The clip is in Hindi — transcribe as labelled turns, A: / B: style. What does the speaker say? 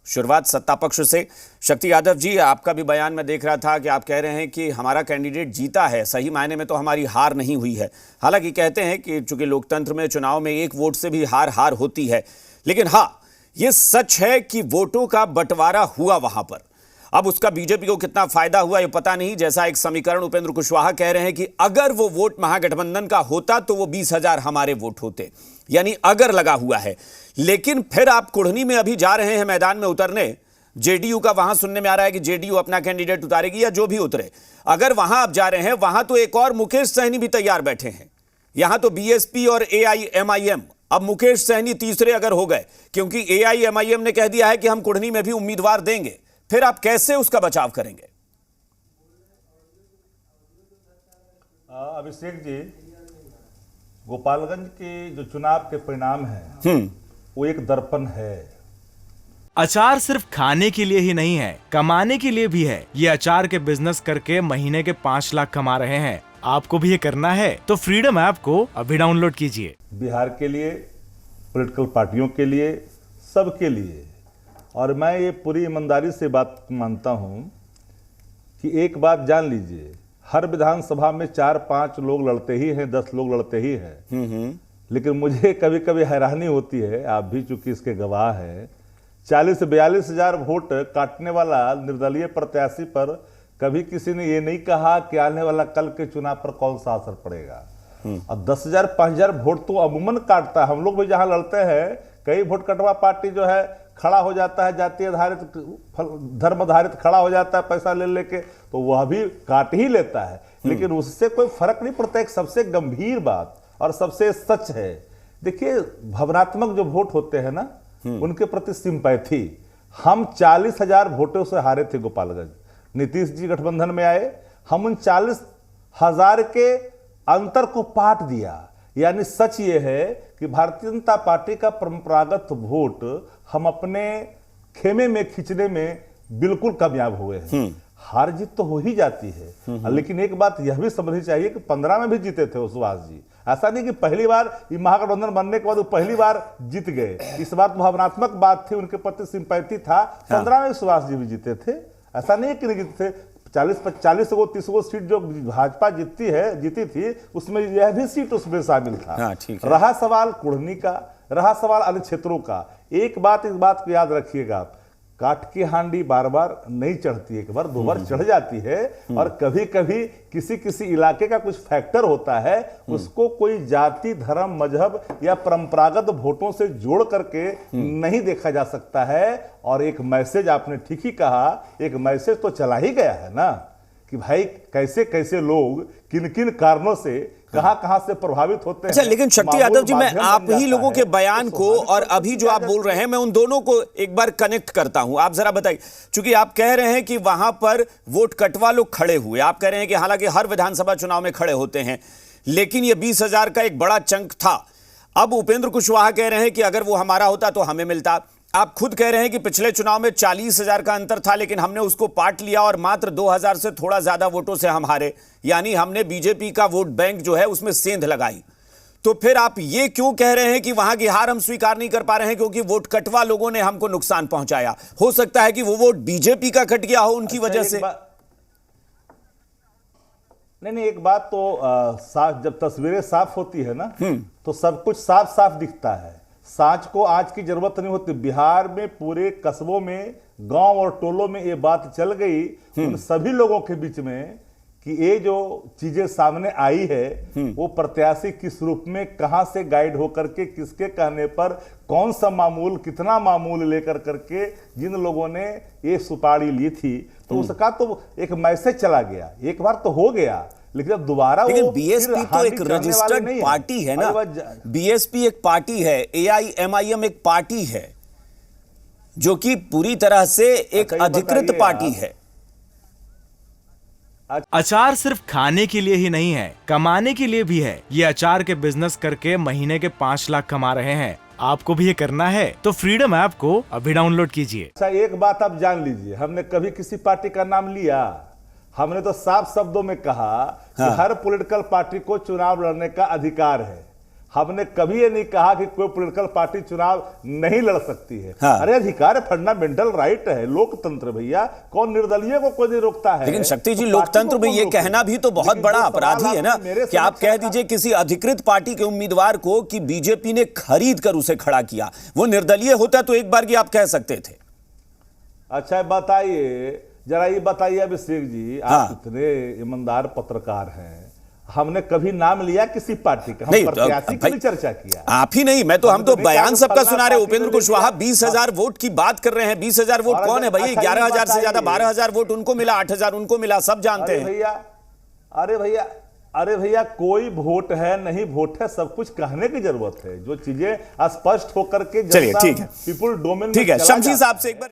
A: शुरुआत सत्ता पक्ष से। शक्ति यादव जी, आपका भी बयान में देख रहा था कि आप कह रहे हैं कि हमारा कैंडिडेट जीता है, सही मायने में तो हमारी हार नहीं हुई है। हालांकि कहते हैं कि चूंकि लोकतंत्र में चुनाव में एक वोट से भी हार होती है, लेकिन हाँ, ये सच है कि वोटों का बंटवारा हुआ वहां पर। अब उसका बीजेपी को कितना फायदा हुआ ये पता नहीं। जैसा एक समीकरण उपेंद्र कुशवाहा कह रहे हैं कि अगर वो वोट महागठबंधन का होता तो वो 20,000 हमारे वोट होते, यानी अगर लगा हुआ है। लेकिन फिर आप कुढ़नी में अभी जा रहे हैं मैदान में उतरने, जेडीयू का वहां सुनने में आ रहा है कि जेडीयू अपना कैंडिडेट उतारेगी या जो भी उतरे। अगर वहां आप जा रहे हैं, वहां तो एक और मुकेश सहनी भी तैयार बैठे हैं। यहां तो बीएसपी और एआईएमआईएम, अब मुकेश सहनी तीसरे अगर हो गए, क्योंकि एआईएमआईएम ने कह दिया है कि हम कुढ़नी में भी उम्मीदवार देंगे, फिर आप कैसे उसका बचाव करेंगे?
B: अभिषेक जी, गोपालगंज के जो चुनाव के परिणाम हैं वो एक दर्पण है।
C: अचार सिर्फ खाने के लिए ही नहीं है, कमाने के लिए भी है। ये अचार के बिजनेस करके महीने के 5 लाख कमा रहे हैं। आपको भी ये करना है तो फ्रीडम ऐप को अभी डाउनलोड कीजिए।
B: बिहार के लिए, पॉलिटिकल पार्टियों के लिए, सबके लिए। और मैं ये पूरी ईमानदारी से बात मानता हूं कि एक बात जान लीजिए, हर विधानसभा में 4-5 लोग लड़ते ही हैं, 10 लोग लड़ते ही हैं। लेकिन मुझे कभी कभी हैरानी होती है, आप भी चूंकि इसके गवाह हैं, 40 से 42 हजार वोट काटने वाला निर्दलीय प्रत्याशी पर कभी किसी ने ये नहीं कहा कि आने वाला कल के चुनाव पर कौन सा असर पड़ेगा। और 10,000 5,000 वोट तो अमूमन काटता है। हम लोग भी जहां लड़ते हैं, कई वोट कटवा पार्टी जो है खड़ा हो जाता है, जाति आधारित, धर्म आधारित खड़ा हो जाता है पैसा ले लेके, तो वह भी काट ही लेता है। लेकिन उससे कोई फर्क नहीं पड़ता। एक सबसे गंभीर बात और सबसे सच है, देखिए, भावनात्मक जो वोट होते हैं ना, उनके प्रति सिंपैथी। हम 40,000 वोटों से हारे थे गोपालगंज। नीतीश जी गठबंधन में आए, हम उन 40,000 के अंतर को पाट दिया। यानी सच ये है कि भारतीय जनता पार्टी का परंपरागत वोट हम अपने खेमे में खींचने में बिल्कुल कामयाब हुए हैं। हार जीत तो हो ही जाती है, लेकिन एक बात यह भी समझनी चाहिए कि 15 में भी जीते थे वो सुभाष जी। ऐसा नहीं कि पहली बार ये महागठबंधन बनने के बाद वो पहली बार जीत गए। इस बार तो भावनात्मक बात थी, उनके प्रति सिंपैथी था। 15 में सुभाष जी भी जीते थे, ऐसा नहीं है कि नहीं जीते थे। 40 गो 30 गो सीट जो भाजपा जीती थी, उसमें यह भी सीट उसमें शामिल था। रहा सवाल कुढ़नी का, रहा सवाल अन्य क्षेत्रों का। एक बात, इस बात को याद रखिएगा, काट की हांडी बार बार नहीं चढ़ती, एक बार 2 बार चढ़ जाती है। और कभी कभी किसी इलाके का कुछ फैक्टर होता है, उसको कोई जाति, धर्म, मजहब या परंपरागत वोटों से जोड़ करके नहीं देखा जा सकता है। और एक मैसेज, आपने ठीक ही कहा, एक मैसेज तो चला ही गया है ना कि भाई कैसे कैसे लोग किन किन कारणों से कहां से प्रभावित होते हैं।
A: अच्छा, लेकिन शक्ति यादव जी, मैं आप ही लोगों के बयान को और अभी जो आप बोल रहे हैं, मैं उन दोनों को एक बार कनेक्ट करता हूं। आप जरा बताइए, चूंकि आप कह रहे हैं कि वहां पर वोट कटवा लोग खड़े हुए, आप कह रहे हैं कि हालांकि हर विधानसभा चुनाव में खड़े होते हैं, लेकिन यह 20,000 का एक बड़ा चंक था। अब उपेंद्र कुशवाहा कह रहे हैं कि अगर वो हमारा होता तो हमें मिलता। आप खुद कह रहे हैं कि पिछले चुनाव में 40,000 का अंतर था, लेकिन हमने उसको पाट लिया और मात्र 2,000 से थोड़ा ज्यादा वोटों से हम हारे। यानी हमने बीजेपी का वोट बैंक जो है उसमें सेंध लगाई। तो फिर आप ये क्यों कह रहे हैं कि वहां की हार हम स्वीकार नहीं कर पा रहे हैं क्योंकि वोट कटवा लोगों ने हमको नुकसान पहुंचाया? हो सकता है कि वो वोट बीजेपी का कट गया हो उनकी वजह से।
B: नहीं, एक बात तो साफ, जब तस्वीरें साफ होती है ना, तो सब कुछ साफ साफ दिखता है। सांच को आज की जरूरत नहीं होती। बिहार में पूरे कस्बों में, गांव और टोलों में ये बात चल गई उन सभी लोगों के बीच में कि ये जो चीजें सामने आई है, वो प्रत्याशी किस रूप में, कहां से गाइड होकर के, किसके कहने पर, कौन सा मामूल, कितना मामूल लेकर करके जिन लोगों ने ये सुपारी ली थी, तो उसका तो एक मैसेज चला गया। एक बार तो हो गया, लेकिन अब दोबारा,
A: लेकिन बीएसपी तो एक रजिस्टर्ड पार्टी है ना। बीएसपी एक पार्टी है, एआईएमआईएम एक पार्टी है जो कि पूरी तरह से एक अधिकृत पार्टी है।
C: अचार सिर्फ खाने के लिए ही नहीं है, कमाने के लिए भी है। ये अचार के बिजनेस करके महीने के 5 लाख कमा रहे हैं। आपको भी ये करना है तो फ्रीडम ऐप को अभी डाउनलोड कीजिए।
B: अच्छा, एक बात आप जान लीजिए, हमने कभी किसी पार्टी का नाम लिया? हमने तो साफ शब्दों में कहा कि हर पॉलिटिकल पार्टी को चुनाव लड़ने का अधिकार है। हमने कभी ये नहीं कहा कि कोई पॉलिटिकल पार्टी चुनाव नहीं लड़ सकती है।
A: हाँ।
B: अरे अधिकार फंडामेंटल राइट है, लोकतंत्र भैया, कौन निर्दलीय को कोई नहीं रोकता है।
A: लेकिन शक्ति जी,
B: तो
A: लोकतंत्र में
B: पार्टी को
A: ये
B: कौन
A: कहना भी तो बहुत
B: लेकिन
A: बड़ा
B: जो
A: अपराधी
B: सवाल
A: है ना
B: आपने मेरे
A: कि आप
B: समक्ष
A: कह
B: रखा-
A: दीजिए किसी अधिकृत पार्टी के उम्मीदवार को कि बीजेपी ने खरीद कर उसे खड़ा किया। वो निर्दलीय होता तो एक बार की आप कह सकते थे।
B: अच्छा बताइए, जरा ये बताइए अभिषेक जी,
A: हाँ।
B: आप इतने ईमानदार पत्रकार हैं, हमने कभी नाम लिया किसी पार्टी का? हम
A: नहीं, तो
B: प्रत्याशी की
A: भाई,
B: भी चर्चा किया।
A: आप ही नहीं, मैं तो हम तो
B: नहीं
A: बयान
B: कहा
A: सबका
B: फलाना
A: सुना रहे।
B: पार्टी
A: उपेंद्र
B: ने
A: कुशवाहा
B: लिया।
A: 20,000 वोट की बात कर रहे हैं। 20,000 वोट
B: और
A: कौन है भाई?
B: अच्छा, ये
A: 11,000 से ज्यादा
B: बताइए।
A: 12,000 वोट उनको मिला, 8,000 उनको मिला, सब जानते
B: अरे
A: हैं।
B: भैया, अरे भैया, अरे भैया, कोई वोट है नहीं वोट है, सब कुछ कहने की जरूरत है। जो चीजें स्पष्ट होकर के
A: चलिए, ठीक है।
B: पीपुल डोमेन
A: ठीक है, शमशी साहब से एक बार